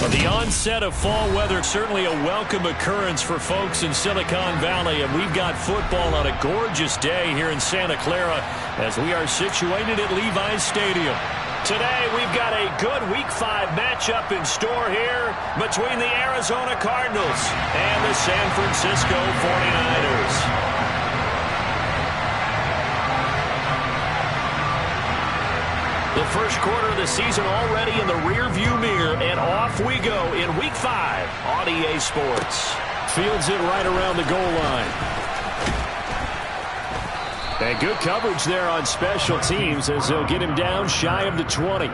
The onset of fall weather, certainly a welcome occurrence for folks in Silicon Valley, and we've got football on a gorgeous day here in Santa Clara as we are situated at Levi's Stadium. Today, we've got a good Week 5 matchup in store here between the Arizona Cardinals and the San Francisco 49ers. The first quarter of the season already in the rearview mirror, and off we go in Week 5 on EA Sports. Fields it right around the goal line. And good coverage there on special teams as they'll get him down shy of the 20.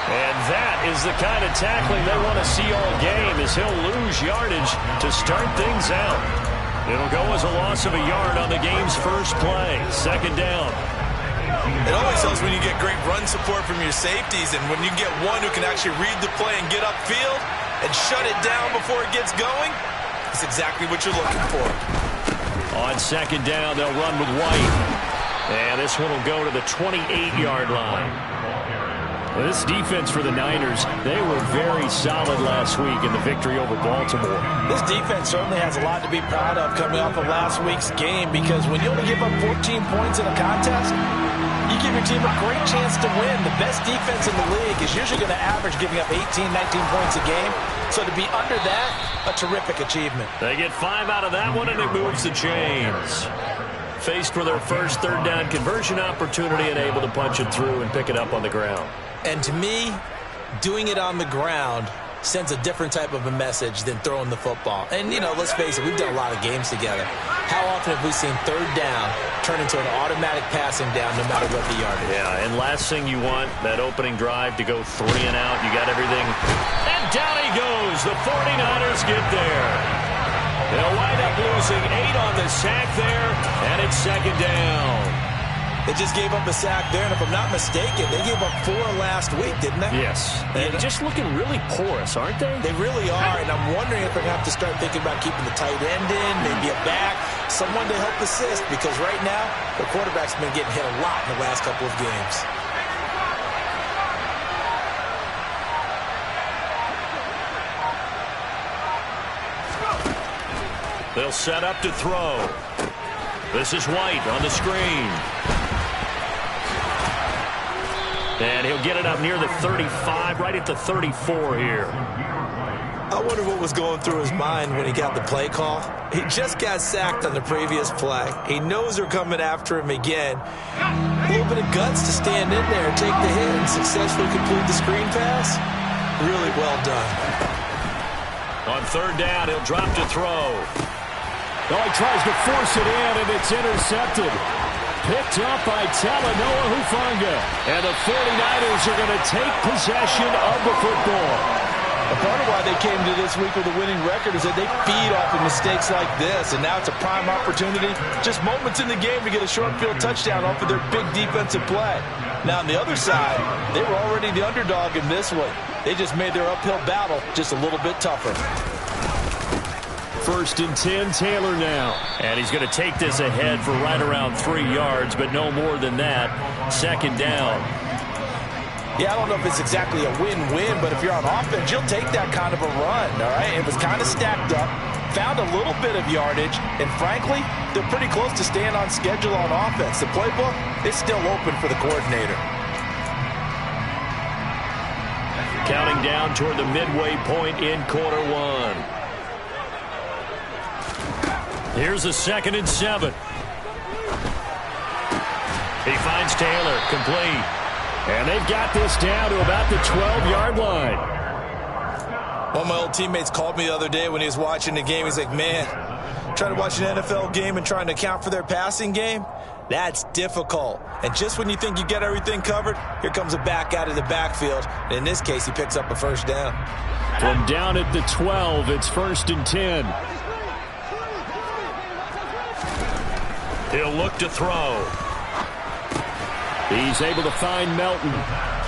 And that is the kind of tackling they want to see all game as he'll lose yardage to start things out. It'll go as a loss of a yard on the game's first play. Second down. It always helps when you get great run support from your safeties, and when you get one who can actually read the play and get upfield and shut it down before it gets going, it's exactly what you're looking for. On second down, they'll run with White. And this one will go to the 28-yard line. This defense for the Niners, they were very solid last week in the victory over Baltimore. This defense certainly has a lot to be proud of coming off of last week's game, because when you only give up 14 points in a contest, you give your team a great chance to win. The best defense in the league is usually going to average giving up 18, 19 points a game. So to be under that, a terrific achievement. They get 5 out of that one, and it moves the chains. Faced with their first third down conversion opportunity and able to punch it through and pick it up on the ground. And to me, doing it on the ground sends a different type of a message than throwing the football. And, you know, let's face it, we've done a lot of games together. How often have we seen third down turn into an automatic passing down no matter what the yardage? Yeah, and last thing you want, that opening drive to go 3 and out. You got everything. And down he goes. The 49ers get there. They'll wind up losing 8 on the sack there, and it's second down. They just gave up a sack there, and if I'm not mistaken, they gave up 4 last week, didn't they? Yes. And just looking really porous, aren't they? They really are, and I'm wondering if they're going to have to start thinking about keeping the tight end in, maybe a back, someone to help assist, because right now, the quarterback's been getting hit a lot in the last couple of games. They'll set up to throw. This is White on the screen. And he'll get it up near the 35, right at the 34 here. I wonder what was going through his mind when he got the play call. He just got sacked on the previous play. He knows they're coming after him again. A little bit of guts to stand in there, take the hit, and successfully complete the screen pass. Really well done. On third down, he'll drop to throw. Oh, he tries to force it in, and it's intercepted. Picked up by Talanoa Hufanga. And the 49ers are going to take possession of the football. A part of why they came to this week with a winning record is that they feed off of mistakes like this, and now it's a prime opportunity, just moments in the game, to get a short field touchdown off of their big defensive play. Now, on the other side, they were already the underdog in this one. They just made their uphill battle just a little bit tougher. First and 10, Taylor now. And he's going to take this ahead for right around 3 yards, but no more than that. Second down. Yeah, I don't know if it's exactly a win-win, but if you're on offense, you'll take that kind of a run, all right? It was kind of stacked up, found a little bit of yardage, and frankly, they're pretty close to staying on schedule on offense. The playbook is still open for the coordinator. Counting down toward the midway point in quarter one. Here's a 2nd and 7. He finds Taylor, complete. And they've got this down to about the 12-yard line. One of my old teammates called me the other day when he was watching the game. He's like, man, Trying to watch an NFL game and trying to account for their passing game? That's difficult. And just when you think you get everything covered, here comes a back out of the backfield. And in this case, he picks up a first down. From down at the 12, it's 1st and 10. He'll look to throw. He's able to find Melton.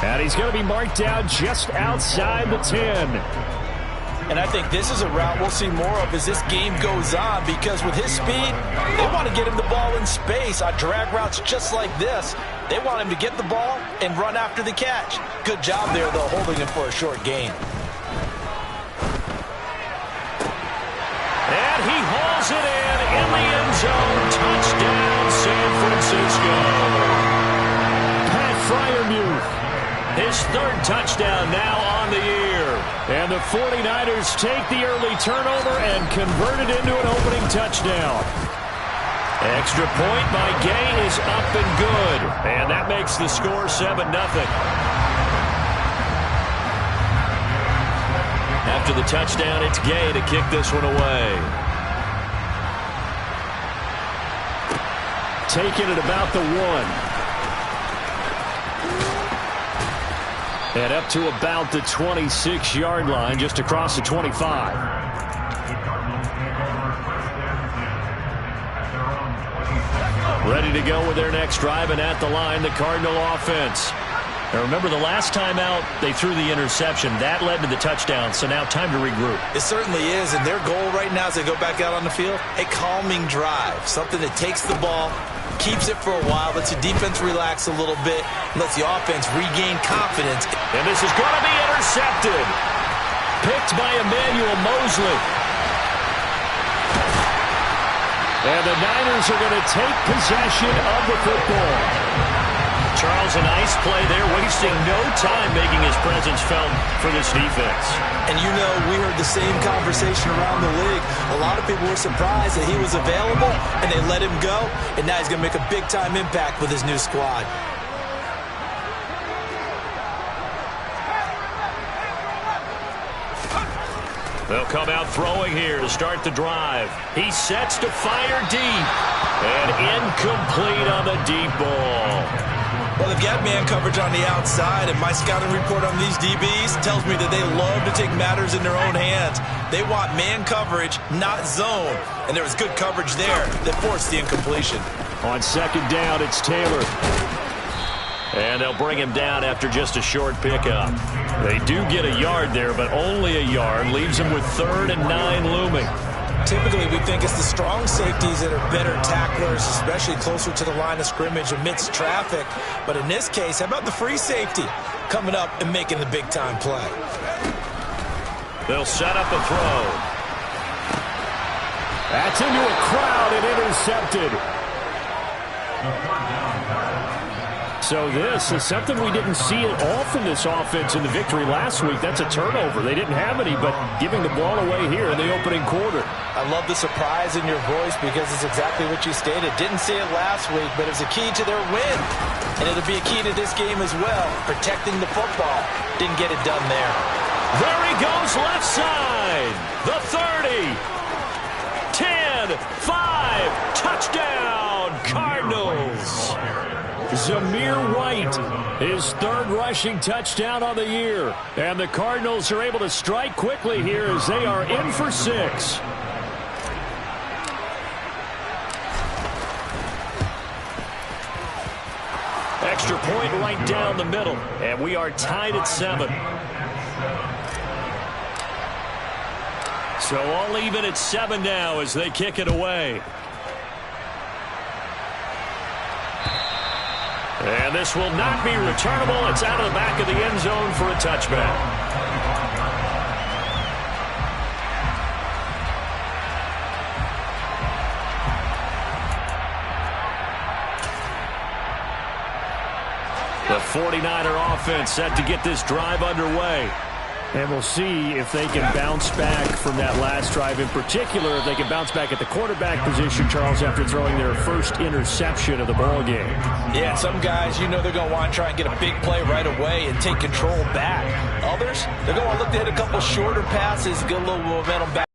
And he's going to be marked down just outside the 10. And I think this is a route we'll see more of as this game goes on, because with his speed, they want to get him the ball in space on drag routes just like this. They want him to get the ball and run after the catch. Good job there, though, holding him for a short gain. And he hauls it in the end zone. Touchdown, San Francisco. Pat Freiermuth, his 3rd touchdown now on the year. And the 49ers take the early turnover and convert it into an opening touchdown. Extra point by Gay is up and good. And that makes the score 7-0. After the touchdown, it's Gay to kick this one away. Taking it about the 1. And up to about the 26-yard line, just across the 25. Ready to go with their next drive, and at the line, the Cardinal offense. Now remember, the last time out, they threw the interception. That led to the touchdown, so now time to regroup. It certainly is, and their goal right now as they go back out on the field, a calming drive, something that takes the ball, keeps it for a while, lets the defense relax a little bit, lets the offense regain confidence. And this is going to be intercepted. Picked by Emmanuel Mosley. And the Niners are going to take possession of the football. Charles, a nice play there, wasting no time making his presence felt for this defense. And you know, we heard the same conversation around the league. A lot of people were surprised that he was available, and they let him go, and now he's going to make a big-time impact with his new squad. They'll come out throwing here to start the drive. He sets to fire deep, and incomplete on the deep ball. Well, they've got man coverage on the outside, and my scouting report on these DBs tells me that they love to take matters in their own hands. They want man coverage, not zone. And there was good coverage there that forced the incompletion. On 2nd down, it's Taylor. And they'll bring him down after just a short pickup. They do get a yard there, but only a yard. Leaves him with 3rd and 9 looming. Typically, we think it's the strong safeties that are better tacklers, especially closer to the line of scrimmage amidst traffic. But in this case, how about the free safety coming up and making the big-time play? They'll set up a throw. That's into a crowd and intercepted. So this is something we didn't see at all from this offense in the victory last week. That's a turnover. They didn't have any, but giving the ball away here in the opening quarter. I love the surprise in your voice because it's exactly what you stated. Didn't see it last week, but it was a key to their win. And it'll be a key to this game as well, protecting the football. Didn't get it done there. There he goes left side. The 30. 10, 5, touchdown, Cardinals. Zamir White, his 3rd rushing touchdown on the year. And the Cardinals are able to strike quickly here as they are in for 6. Extra point right down the middle. And we are tied at 7. So all even at 7 now as they kick it away. And this will not be returnable. It's out of the back of the end zone for a touchback. The 49er offense set to get this drive underway. And we'll see if they can bounce back from that last drive. In particular, if they can bounce back at the quarterback position, Charles, after throwing their first interception of the ball game. Yeah, some guys, you know they're going to want to try and get a big play right away and take control back. Others, they're going to want to look to hit a couple shorter passes, get a little momentum back.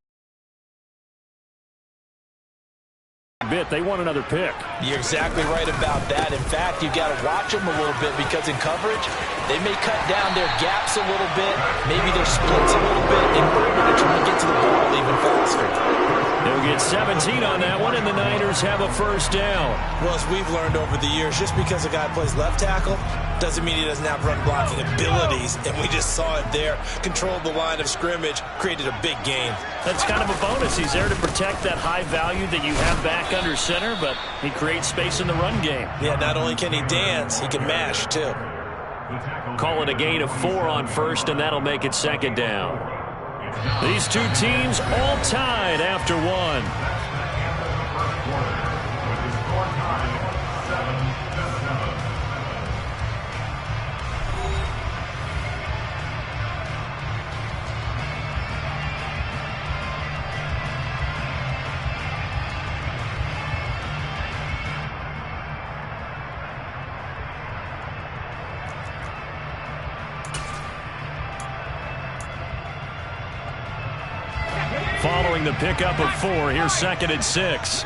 bit. They want another pick. You're exactly right about that. In fact, you've got to watch them a little bit because in coverage, they may cut down their gaps a little bit, maybe their splits a little bit in order to try to get to the ball even faster. They'll get 17 on that one, and the Niners have a first down. Well, as we've learned over the years, just because a guy plays left tackle doesn't mean he doesn't have run blocking abilities, and we just saw it there. Controlled the line of scrimmage, created a big gain. That's kind of a bonus. He's there to protect that high value that you have back under center, but he creates space in the run game. Yeah, not only can he dance, he can mash, too. Call it a gain of 4 on first, and that'll make it second down. These two teams all tied after one. Following the pickup of 4, here's 2nd and 6.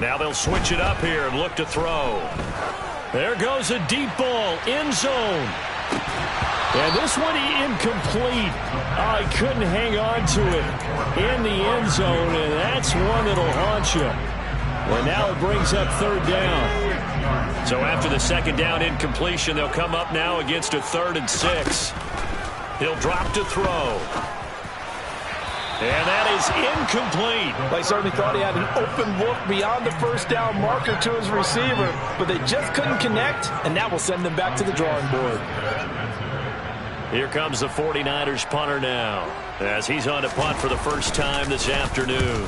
Now they'll switch it up here and look to throw. There goes a deep ball, end zone. And this one incomplete. Oh, he couldn't hang on to it in the end zone, and that's one that'll haunt you. And now it brings up 3rd down. So after the 2nd down incompletion, they'll come up now against a 3rd and 6. He'll drop to throw. And that is incomplete. They certainly thought he had an open look beyond the first down marker to his receiver, but they just couldn't connect, and that will send them back to the drawing board. Here comes the 49ers punter now, as he's on to punt for the first time this afternoon.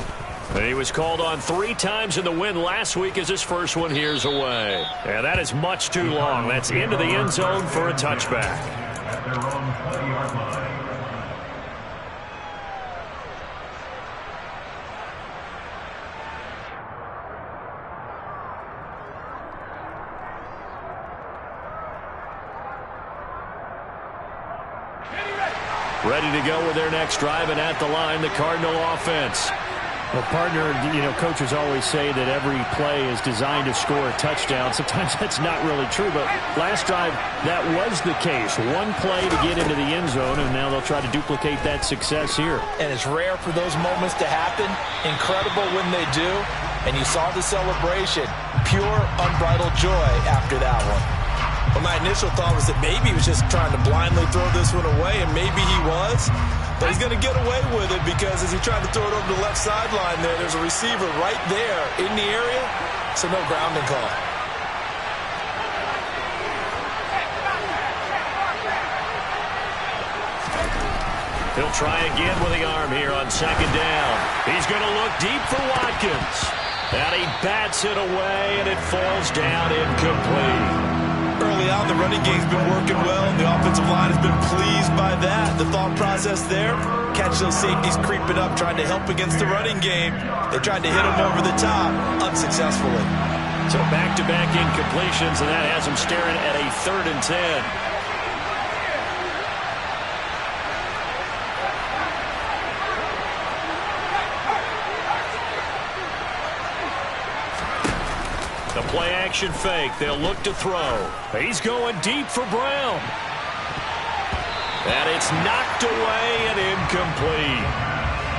He was called on 3 times in the win last week as his first one here's away. And that is much too long. That's into the end zone for a touchback. At their own 20-yard line. Ready to go with their next drive, and at the line, the Cardinal offense. Well, partner, coaches always say that every play is designed to score a touchdown. Sometimes that's not really true, but last drive, that was the case. One play to get into the end zone, and now they'll try to duplicate that success here. And it's rare for those moments to happen. Incredible when they do. And you saw the celebration. Pure, unbridled joy after that one. Well, my initial thought was that maybe he was just trying to blindly throw this one away, and maybe he was. But he's going to get away with it because as he tried to throw it over the left sideline there's a receiver right there in the area, so no grounding call. He'll try again with the arm here on 2nd down. He's going to look deep for Watkins. And he bats it away, and it falls down incomplete. Early on, the running game's been working well, and the offensive line has been pleased by that. The thought process there, catch those safeties creeping up, trying to help against the running game. They tried to hit him over the top, unsuccessfully. So back-to-back incompletions, and that has him staring at a 3rd and 10. The play-action fake. They'll look to throw. He's going deep for Brown. And it's knocked away and incomplete.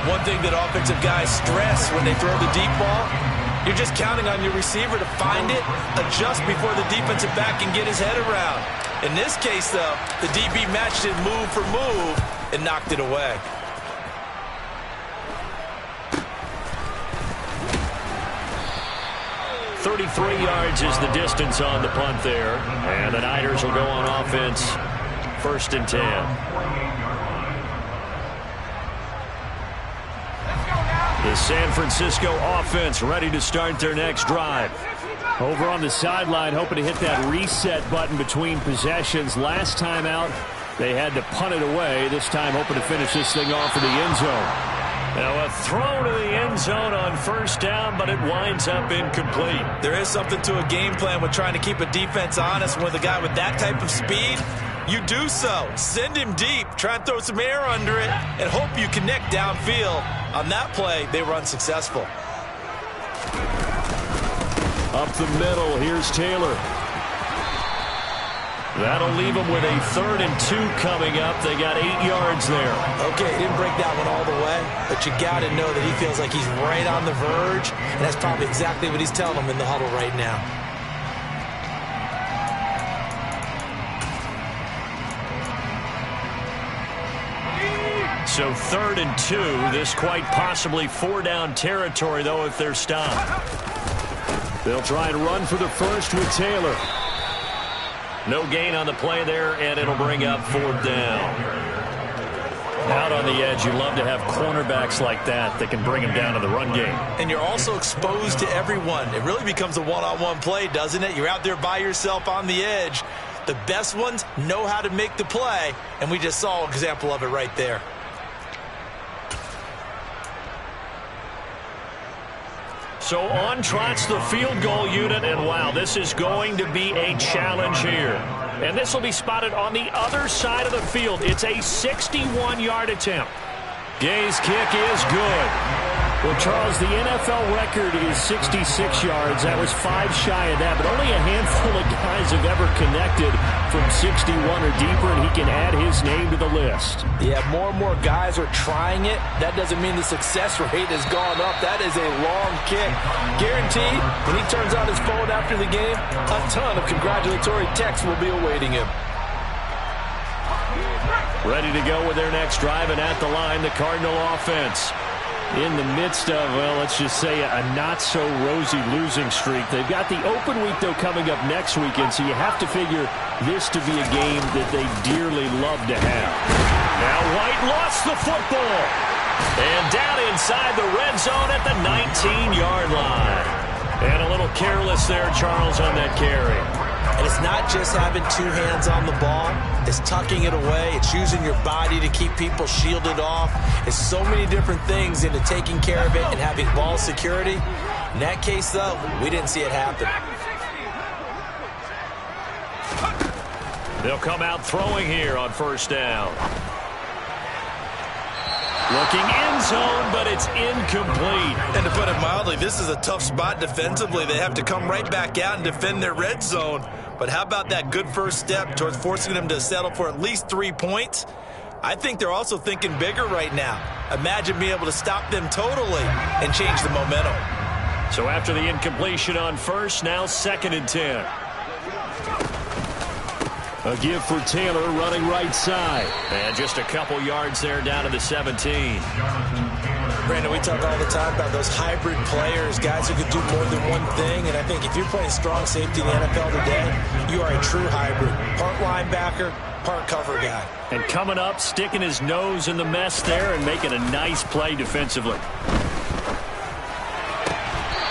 One thing that offensive guys stress when they throw the deep ball, you're just counting on your receiver to find it, adjust before the defensive back can get his head around. In this case, though, the DB matched it move for move and knocked it away. 33 yards is the distance on the punt there. And the Niners will go on offense, 1st and 10. The San Francisco offense ready to start their next drive. Over on the sideline, hoping to hit that reset button between possessions. Last time out, they had to punt it away. This time, hoping to finish this thing off in the end zone. Now a throw to the end zone on 1st down, but it winds up incomplete. There is something to a game plan with trying to keep a defense honest. With a guy with that type of speed, you do so. Send him deep, try and throw some air under it, and hope you connect downfield. On that play, they were unsuccessful. Up the middle, here's Taylor. That'll leave them with a 3rd and 2 coming up. They got 8 yards there. Okay, he didn't break that one all the way, but you got to know that he feels like he's right on the verge, and that's probably exactly what he's telling them in the huddle right now. So 3rd and 2. This quite possibly 4-down territory, though, if they're stopped. They'll try and run for the first with Taylor. No gain on the play there, and it'll bring up 4th down. Out on the edge, you love to have cornerbacks like that can bring them down to the run game. And you're also exposed to everyone. It really becomes a one-on-one play, doesn't it? You're out there by yourself on the edge. The best ones know how to make the play, and we just saw an example of it right there. So on trots the field goal unit, and wow, this is going to be a challenge here. And this will be spotted on the other side of the field. It's a 61-yard attempt. Gay's kick is good. Well, Charles, the NFL record is 66 yards. That was 5 shy of that, but only a handful of guys have ever connected from 61 or deeper, and he can add his name to the list. Yeah, more and more guys are trying it. That doesn't mean the success rate has gone up. That is a long kick. Guaranteed, when he turns on his phone after the game, a ton of congratulatory texts will be awaiting him. Ready to go with their next drive, and at the line, the Cardinal offense. In the midst of, well, let's just say a not-so-rosy losing streak. They've got the open week, though, coming up next weekend, so you have to figure this to be a game that they dearly love to have. Now White lost the football. And down inside the red zone at the 19-yard line. And a little careless there, Charles, on that carry. And it's not just having 2 hands on the ball. It's tucking it away. It's using your body to keep people shielded off. It's so many different things into taking care of it and having ball security. In that case, though, we didn't see it happen. They'll come out throwing here on 1st down. Looking end zone, but it's incomplete. And to put it mildly, this is a tough spot defensively. They have to come right back out and defend their red zone. But how about that good first step towards forcing them to settle for at least 3 points? I think they're also thinking bigger right now. Imagine being able to stop them totally and change the momentum. So after the incompletion on 1st, now 2nd and 10. A give for Taylor running right side. And just a couple yards there down to the 17. Brandon, we talk all the time about those hybrid players, guys who could do more than one thing. And I think if you're playing strong safety in the NFL today, you are a true hybrid. Part linebacker, part cover guy. And coming up, sticking his nose in the mess there and making a nice play defensively.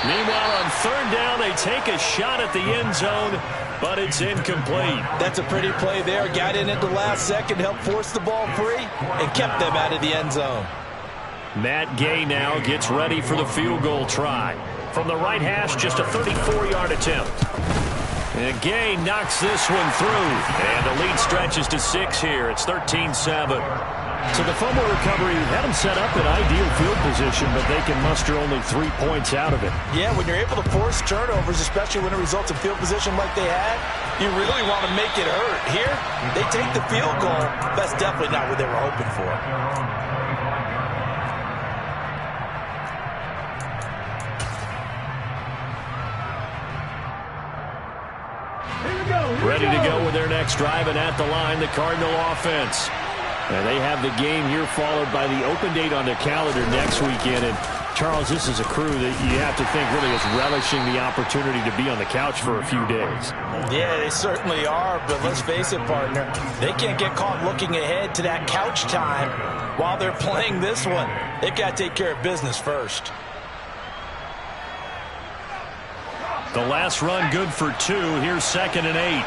Meanwhile, on 3rd down, they take a shot at the end zone, but it's incomplete. That's a pretty play there. Got in at the last second, helped force the ball free, and kept them out of the end zone. Matt Gay now gets ready for the field goal try. From the right hash, just a 34-yard attempt. And Gay knocks this one through. And the lead stretches to 6 here. It's 13-7. So the fumble recovery had them set up in ideal field position, but they can muster only 3 points out of it. Yeah, when you're able to force turnovers, especially when it results in field position like they had, you really want to make it hurt. Here, they take the field goal. That's definitely not what they were hoping for. Ready to go with their next drive, and at the line, the Cardinal offense. And they have the game here followed by the open date on their calendar next weekend. And, Charles, this is a crew that you have to think really is relishing the opportunity to be on the couch for a few days. Yeah, they certainly are, but let's face it, partner. They can't get caught looking ahead to that couch time while they're playing this one. They've got to take care of business first. The last run good for 2. Here's 2nd and 8.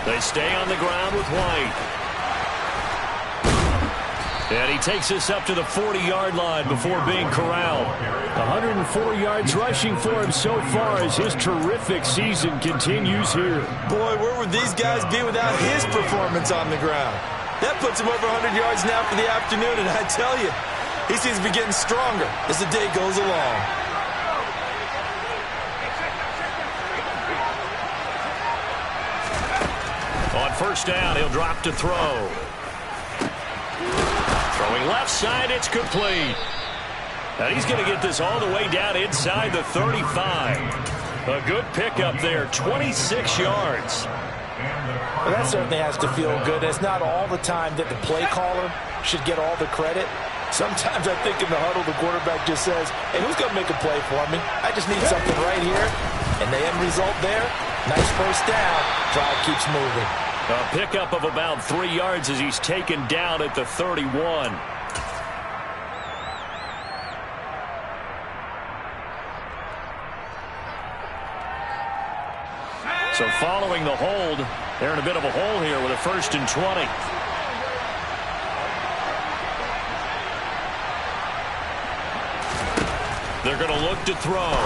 They stay on the ground with White. And he takes us up to the 40-yard line before being corralled. 104 yards rushing for him so far as his terrific season continues here. Boy, where would these guys be without his performance on the ground? That puts him over 100 yards now for the afternoon, and I tell you, he seems to be getting stronger as the day goes along. On first down, he'll drop to throw. Throwing left side, it's complete. And he's going to get this all the way down inside the 35. A good pickup there, 26 yards. Well, that certainly has to feel good. It's not all the time that the play caller should get all the credit. Sometimes I think in the huddle, the quarterback just says, hey, who's going to make a play for me? I just need something right here. And the end result there, nice first down. Drive keeps moving. A pickup of about 3 yards as he's taken down at the 31. So following the hold, they're in a bit of a hole here with a 1st and 20. They're going to look to throw.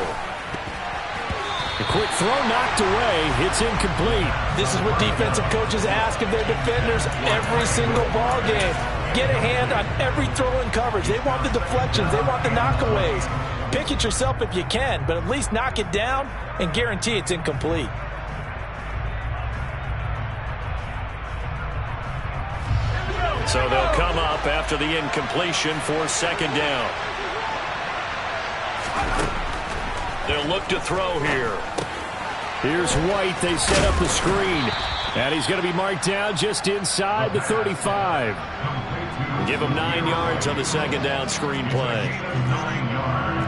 A quick throw knocked away. It's incomplete. This is what defensive coaches ask of their defenders every single ball game. Get a hand on every throw in coverage. They want the deflections. They want the knockaways. Pick it yourself if you can, but at least knock it down and guarantee it's incomplete. So they'll come up after the incompletion for 2nd down. They'll look to throw here. Here's White. They set up the screen. And he's going to be marked down just inside the 35. Give him 9 yards on the 2nd down screen play. 9 yards.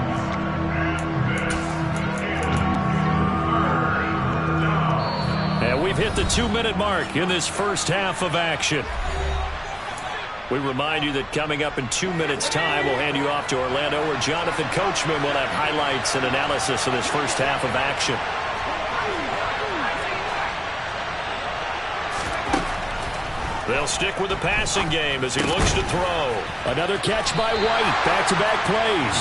And we've hit the 2-minute mark in this first half of action. We remind you that coming up in 2 minutes' time, we'll hand you off to Orlando, where Jonathan Coachman will have highlights and analysis of this first half of action. They'll stick with the passing game as he looks to throw. Another catch by White. Back-to-back plays.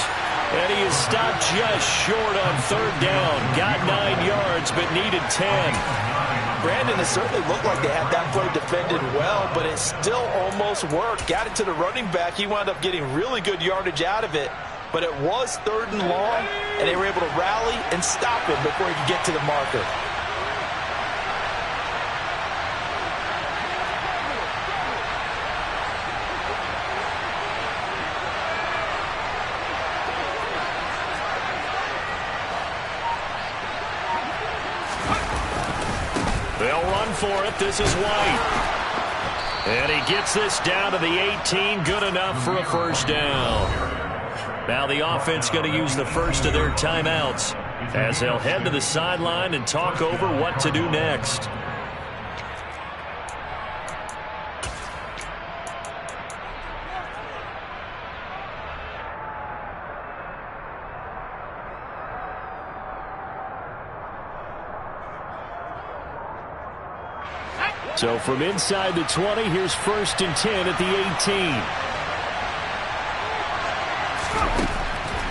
And he is stopped just short on 3rd down. Got 9 yards, but needed 10. Brandon, it certainly looked like they had that play defended well, but it still almost worked. Got it to the running back. He wound up getting really good yardage out of it, but it was 3rd and long, and they were able to rally and stop him before he could get to the marker. They'll run for it. This is White. And he gets this down to the 18. Good enough for a 1st down. Now the offense going to use the first of their timeouts as they'll head to the sideline and talk over what to do next. So from inside the 20, here's 1st and 10 at the 18.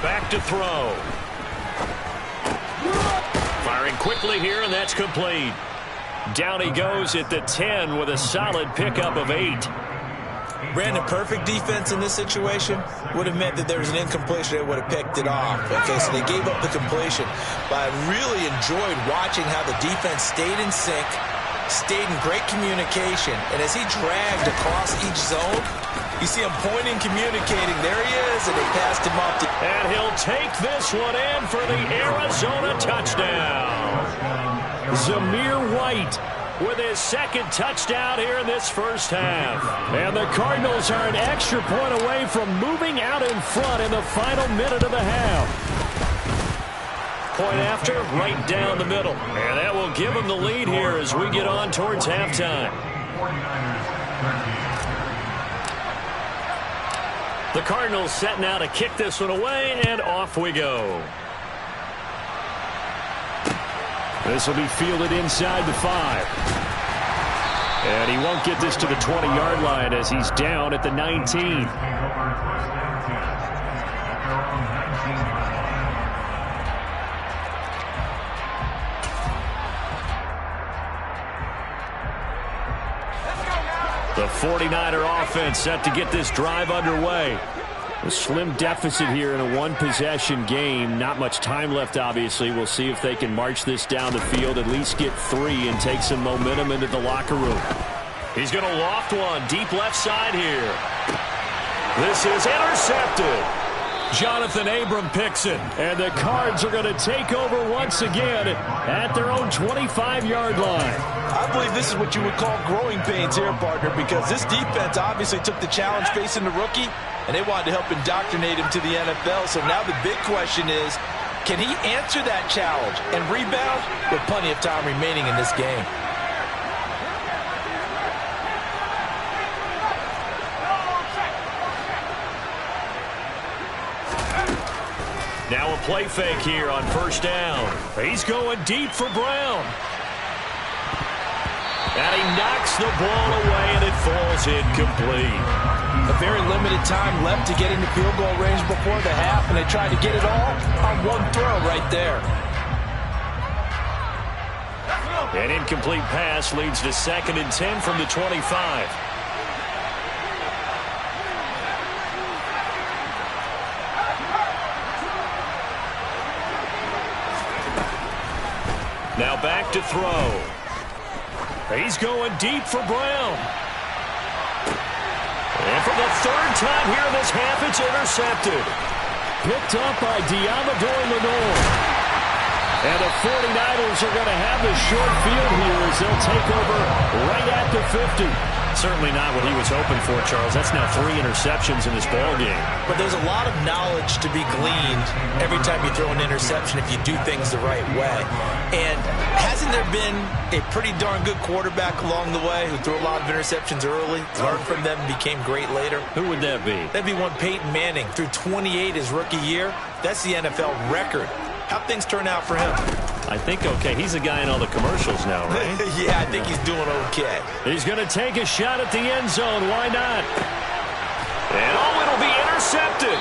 Back to throw. Firing quickly here, and that's complete. Down he goes at the 10 with a solid pickup of 8. Brandon, perfect defense in this situation would have meant that there was an incompletion. They would have picked it off. Okay, so they gave up the completion. But I really enjoyed watching how the defense stayed in sync, stayed in great communication, and as he dragged across each zone, you see him pointing, communicating. There he is, and they passed him up. And he'll take this one in for the Arizona touchdown. Zamir White with his 2nd touchdown here in this first half. And the Cardinals are an extra point away from moving out in front in the final minute of the half. Point after, right down the middle. And that will give them the lead here as we get on towards halftime. The Cardinals setting out to kick this one away, and off we go. This will be fielded inside the 5. And he won't get this to the 20-yard line as he's down at the 19. The 49er offense set to get this drive underway. A slim deficit here in a one-possession game. Not much time left, obviously. We'll see if they can march this down the field, at least get 3 and take some momentum into the locker room. He's going to loft one deep left side here. This is intercepted. Jonathan Abram picks it. And the Cards are going to take over once again at their own 25-yard line. I believe this is what you would call growing pains here, partner, because this defense obviously took the challenge facing the rookie, and they wanted to help indoctrinate him to the NFL. So now the big question is, can he answer that challenge and rebound with plenty of time remaining in this game? Now a play fake here on first down. He's going deep for Brown. And he knocks the ball away, and it falls incomplete. A very limited time left to get into field goal range before the half, and they tried to get it all on one throw right there. An incomplete pass leads to 2nd and 10 from the 25. Now back to throw. He's going deep for Brown. And for the 3rd time here in this half, it's intercepted. Picked up by Diamador Lenore. And the 49ers are going to have the short field here as they'll take over right at the 50. Certainly not what he was hoping for, Charles. That's now 3 interceptions in this ball game. But there's a lot of knowledge to be gleaned every time you throw an interception if you do things the right way. And hasn't there been a pretty darn good quarterback along the way who threw a lot of interceptions early, learned from them, and became great later? Who would that be? That'd be one Peyton Manning. Threw 28 his rookie year. That's the NFL record. How'd things turn out for him? I think okay. He's a guy in all the commercials now, right? Yeah, I think he's doing okay. He's going to take a shot at the end zone. Why not? And it'll be intercepted.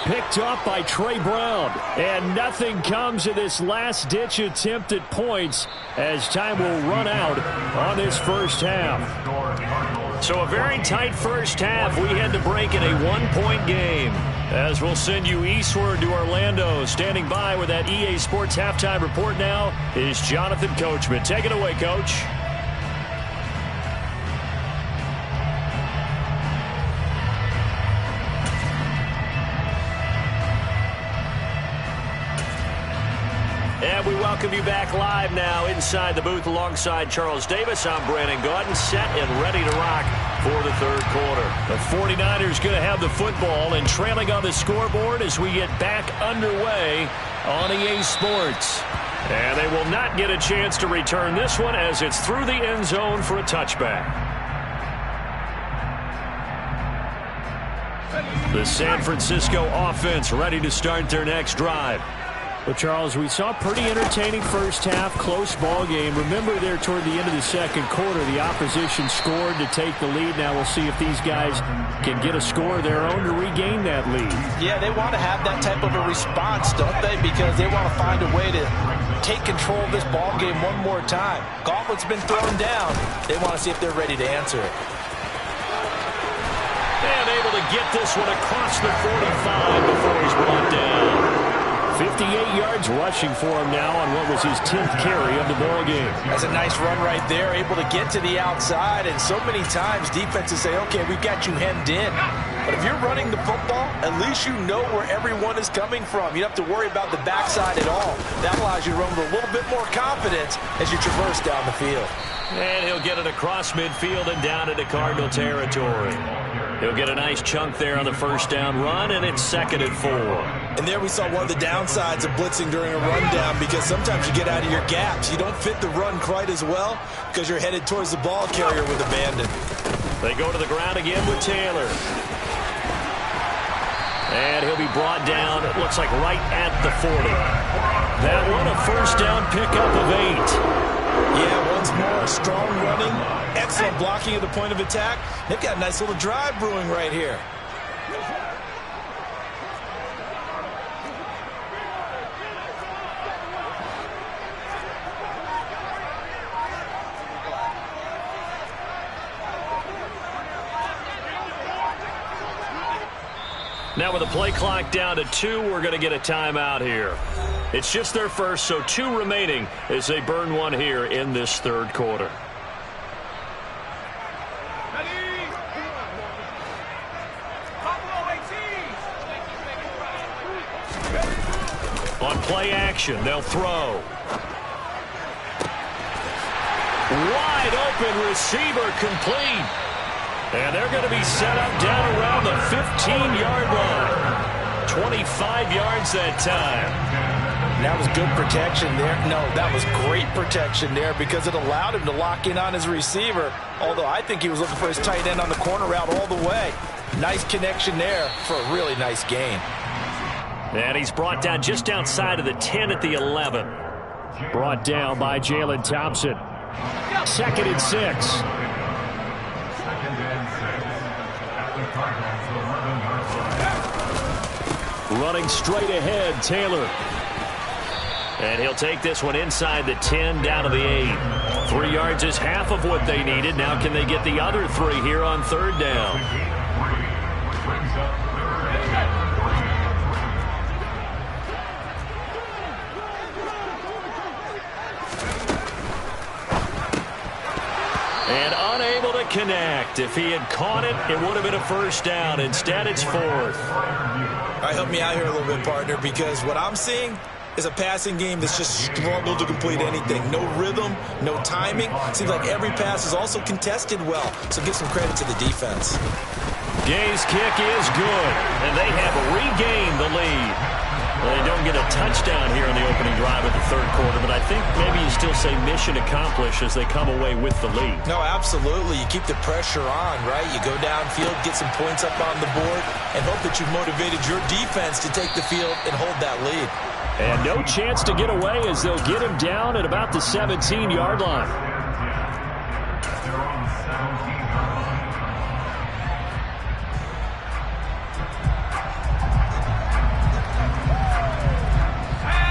Picked up by Trey Brown. And nothing comes of this last-ditch attempt at points as time will run out on this first half. So a very tight first half. We had to break in a 1-point game. As we'll send you eastward to Orlando. Standing by with that EA Sports halftime report now is Jonathan Coachman. Take it away, Coach. And we welcome you back live now inside the booth alongside Charles Davis. I'm Brandon Gaudin, set and ready to rock for the 3rd quarter. The 49ers going to have the football and trailing on the scoreboard as we get back underway on EA Sports. And they will not get a chance to return this one as it's through the end zone for a touchback. The San Francisco offense ready to start their next drive. Well, Charles, we saw a pretty entertaining first half, close ball game. Remember there toward the end of the 2nd quarter, the opposition scored to take the lead. Now we'll see if these guys can get a score of their own to regain that lead. Yeah, they want to have that type of a response, don't they? Because they want to find a way to take control of this ball game one more time. Gauntlet's been thrown down. They want to see if they're ready to answer it. And able to get this one across the 45 before he's brought down. 58 yards rushing for him now on what was his 10th carry of the ball game. That's a nice run right there, able to get to the outside. And so many times defenses say, okay, we've got you hemmed in. But if you're running the football, at least you know where everyone is coming from. You don't have to worry about the backside at all. That allows you to run with a little bit more confidence as you traverse down the field. And he'll get it across midfield and down into Cardinal territory. He'll get a nice chunk there on the first down run, and it's 2nd and 4. And there we saw one of the downsides of blitzing during a rundown, because sometimes you get out of your gaps. You don't fit the run quite as well because you're headed towards the ball carrier with abandon. They go to the ground again with Taylor. And he'll be brought down, it looks like right at the 40. That one, a first down pickup of 8. Yeah, once more, strong running, excellent blocking at the point of attack. They've got a nice little drive brewing right here. Now with the play clock down to 2, we're going to get a timeout here. It's just their first, so 2 remaining as they burn one here in this third quarter. On play action, they'll throw. Wide open receiver complete. And they're going to be set up down around the 15-yard line. 25 yards that time. That was good protection there. No, that was great protection there because it allowed him to lock in on his receiver. Although I think he was looking for his tight end on the corner route all the way. Nice connection there for a really nice gain. And he's brought down just outside of the 10 at the 11. Brought down by Jalen Thompson. 2nd and 6. Running straight ahead, Taylor. And he'll take this one inside the 10, down to the 8. 3 yards is half of what they needed. Now can they get the other 3 here on 3rd down? And unable to connect. If he had caught it, it would have been a first down. Instead, it's 4th. All right, help me out here a little bit, partner, because what I'm seeing is a passing game that's just struggled to complete anything. No rhythm, no timing. Seems like every pass is also contested well, so give some credit to the defense. Gay's kick is good, and they have regained the lead. Well, they don't get a touchdown here in the opening drive of the third quarter, but I think maybe you still say mission accomplished as they come away with the lead. No, absolutely. You keep the pressure on, right? You go downfield, get some points up on the board, and hope that you've motivated your defense to take the field and hold that lead. And no chance to get away as they'll get him down at about the 17-yard line.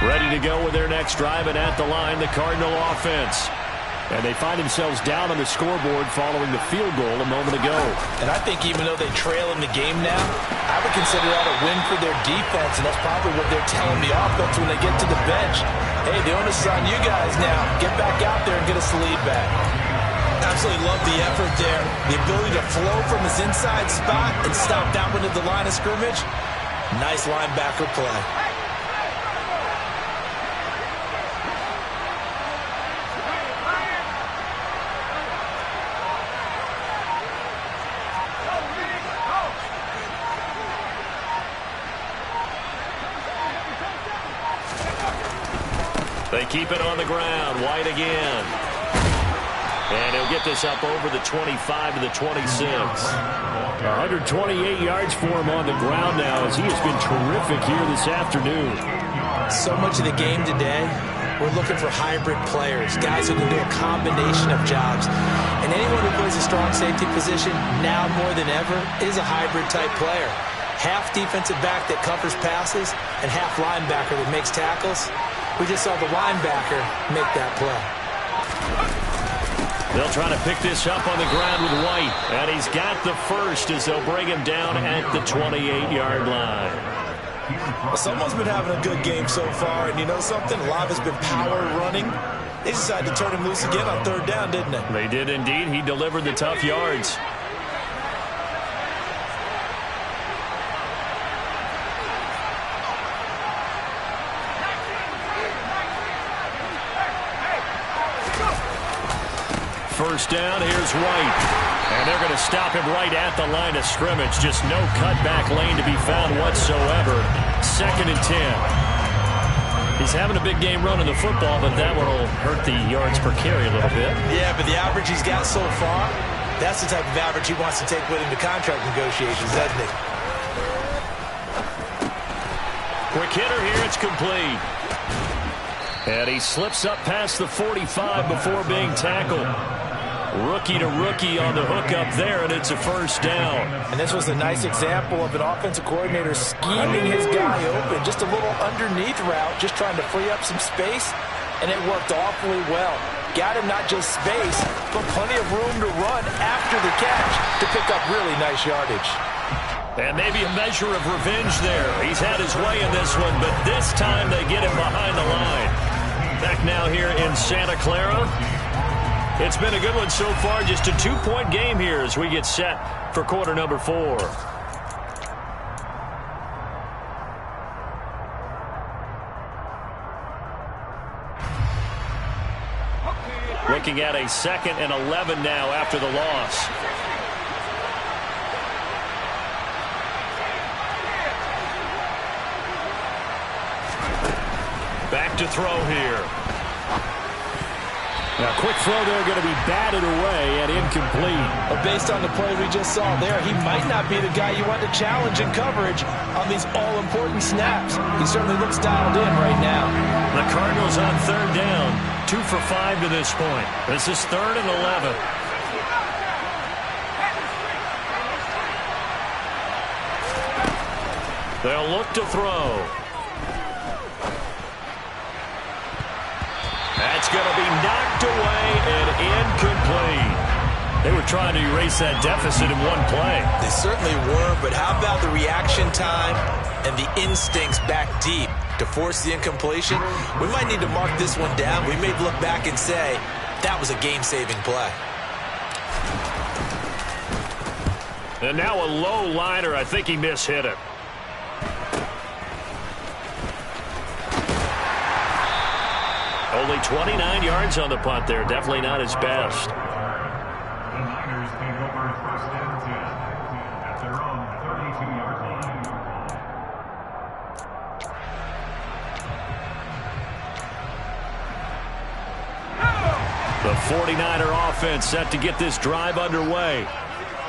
Ready to go with their next drive, and at the line, the Cardinal offense. And they find themselves down on the scoreboard following the field goal a moment ago. And I think even though they trail in the game now, I would consider that a win for their defense, and that's probably what they're telling the offense when they get to the bench. Hey, the onus is on you guys now. Get back out there and get us the lead back. Absolutely love the effort there. The ability to flow from his inside spot and stop that one at the line of scrimmage. Nice linebacker play. They keep it on the ground. White again. And he'll get this up over the 25 to the 26. 128 yards for him on the ground now as he has been terrific here this afternoon. So much of the game today, we're looking for hybrid players, guys who can do a combination of jobs. And anyone who plays a strong safety position, now more than ever, is a hybrid-type player. Half defensive back that covers passes and half linebacker that makes tackles. We just saw the linebacker make that play. They'll try to pick this up on the ground with White. And he's got the first as they'll bring him down at the 28-yard line. Well, someone's been having a good game so far, and you know something? A lot has been power running. They decided to turn him loose again on 3rd down, didn't they? They did indeed. He delivered the tough yards. First down, here's White. And they're going to stop him right at the line of scrimmage. Just no cutback lane to be found whatsoever. 2nd and 10. He's having a big game running the football, but that one will hurt the yards per carry a little bit. Yeah, but the average he's got so far, that's the type of average he wants to take with him to contract negotiations, doesn't he? Quick hitter here, it's complete. And he slips up past the 45 before being tackled. Rookie to rookie on the hook up there, and it's a first down. And this was a nice example of an offensive coordinator scheming his guy open. Just a little underneath route, just trying to free up some space, and it worked awfully well. Got him not just space, but plenty of room to run after the catch to pick up really nice yardage. And maybe a measure of revenge there. He's had his way in this one, but this time they get him behind the line. Back now here in Santa Clara. It's been a good one so far. Just a 2-point game here as we get set for quarter number 4. Looking at a 2nd and 11 now after the loss. Back to throw here. Now, quick throw there, going to be batted away and incomplete. But based on the play we just saw there, he might not be the guy you want to challenge in coverage on these all-important snaps. He certainly looks dialed in right now. The Cardinals on 3rd down, 2 for 5 to this point. This is 3rd and 11. They'll look to throw. That's going to be knocked away and incomplete. They were trying to erase that deficit in one play. They certainly were, but how about the reaction time and the instincts back deep to force the incompletion? We might need to mark this one down. We may look back and say that was a game-saving play. And now a low liner. I think he mishit it. Only 29 yards on the punt there. Definitely not his best. The Niners take over 1st and 10 at their own 32-yard line. The 49er offense set to get this drive underway.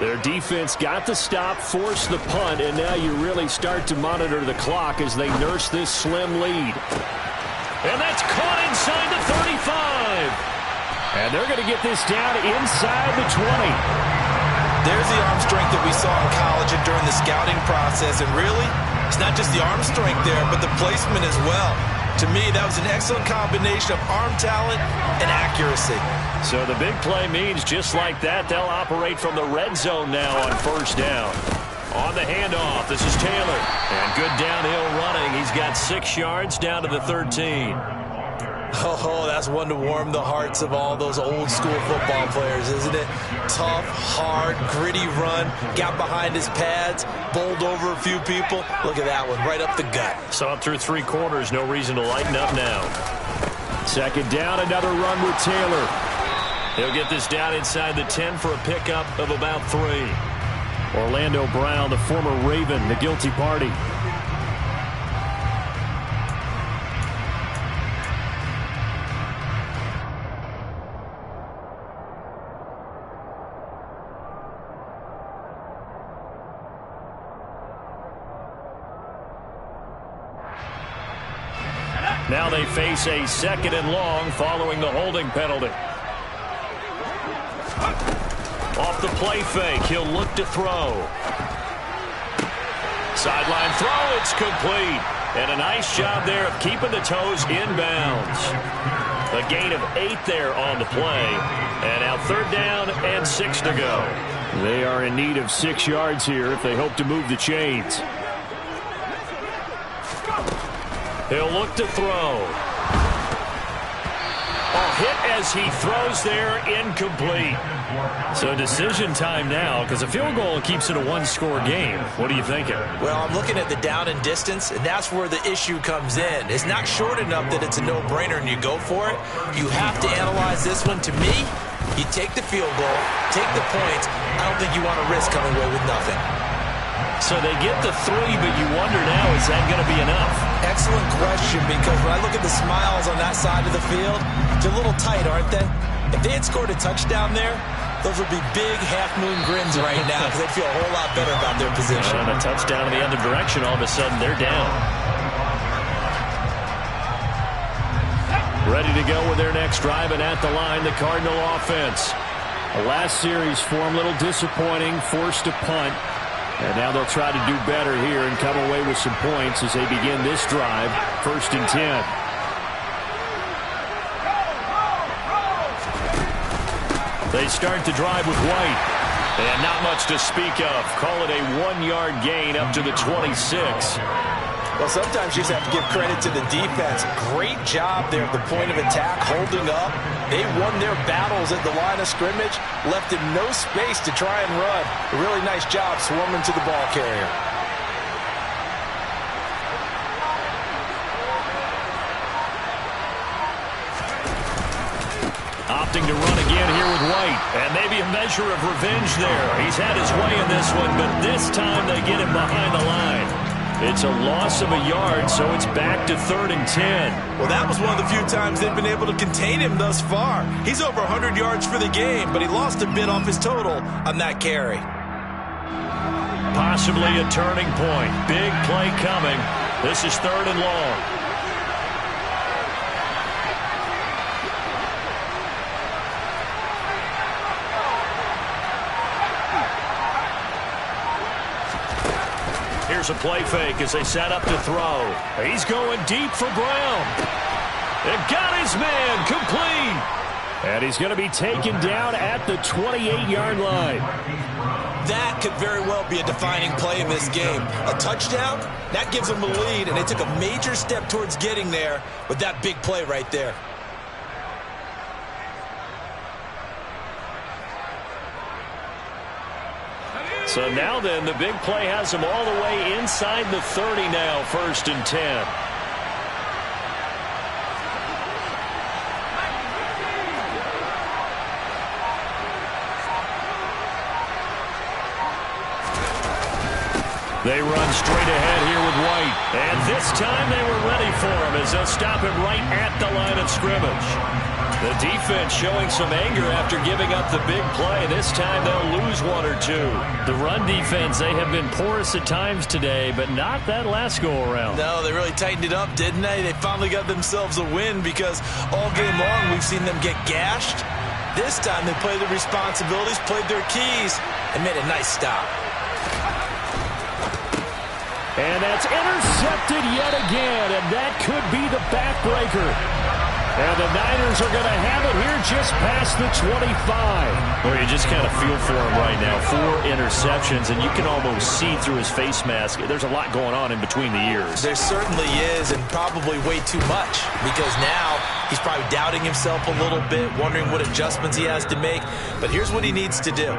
Their defense got the stop, forced the punt, and now you really start to monitor the clock as they nurse this slim lead. And that's caught inside the 35. And they're going to get this down inside the 20. There's the arm strength that we saw in college and during the scouting process. And really, it's not just the arm strength there, but the placement as well. To me, that was an excellent combination of arm talent and accuracy. So the big play means just like that, they'll operate from the red zone now on 1st down. On the handoff, this is Taylor. And good downhill running. He's got 6 yards down to the 13. Oh, that's one to warm the hearts of all those old school football players, isn't it? Tough, hard, gritty run. Got behind his pads, bowled over a few people. Look at that one, right up the gut. Saw it through 3 quarters. No reason to lighten up now. 2nd down, another run with Taylor. He'll get this down inside the 10 for a pickup of about 3. Orlando Brown, the former Raven, the guilty party. Now they face a 2nd and long following the holding penalty. Off the play fake, he'll look to throw. Sideline throw, it's complete. And a nice job there of keeping the toes inbounds. A gain of 8 there on the play. And now 3rd down and 6 to go. They are in need of 6 yards here if they hope to move the chains. He'll look to throw. A hit as he throws there, incomplete. So decision time now, because a field goal keeps it a 1-score game. What are you thinking? Well, I'm looking at the down and distance, and that's where the issue comes in. It's not short enough that it's a no-brainer and you go for it. You have to analyze this one. To me, you take the field goal, take the points. I don't think you want to risk coming away with nothing. So they get the 3, but you wonder now, is that going to be enough? Excellent question, because when I look at the smiles on that side of the field, they're a little tight, aren't they? If they had scored a touchdown there, those would be big half-moon grins right now because they'd feel a whole lot better about their position. And a touchdown in the other direction, all of a sudden they're down. Ready to go with their next drive, and at the line, the Cardinal offense. The last series for them, a little disappointing, forced to punt. And now they'll try to do better here and come away with some points as they begin this drive, 1st and 10. They start to drive with White. And not much to speak of. Call it a 1-yard gain up to the 26. Well, sometimes you just have to give credit to the defense. Great job there at the point of attack, holding up. They won their battles at the line of scrimmage, left him no space to try and run. A really nice job swarming to the ball carrier. Opting to run again here with White. And maybe a measure of revenge there. He's had his way in this one, but this time they get him behind the line. It's a loss of a yard, so it's back to 3rd and 10. Well, that was one of the few times they've been able to contain him thus far. He's over 100 yards for the game, but he lost a bit off his total on that carry. Possibly a turning point. Big play coming. This is 3rd and long. Here's a play fake as they set up to throw. He's going deep for Brown. It got his man complete. And he's going to be taken down at the 28-yard line. That could very well be a defining play in this game. A touchdown, that gives them a lead, and they took a major step towards getting there with that big play right there. So now then, the big play has them all the way inside the 30 now, 1st and 10. They run straight ahead here with White. And this time they were ready for him as they'll stop him right at the line of scrimmage. The defense showing some anger after giving up the big play. This time they'll lose 1 or 2. The run defense, they have been porous at times today, but not that last go-around. No, they really tightened it up, didn't they? They finally got themselves a win because all game long we've seen them get gashed. This time they played their responsibilities, played their keys, and made a nice stop. And that's intercepted yet again, and that could be the backbreaker. And the Niners are going to have it here just past the 25. Well, you just kind of feel for him right now. 4 interceptions, and you can almost see through his face mask. There's a lot going on in between the ears. There certainly is, and probably way too much, because now he's probably doubting himself a little bit, wondering what adjustments he has to make. But here's what he needs to do.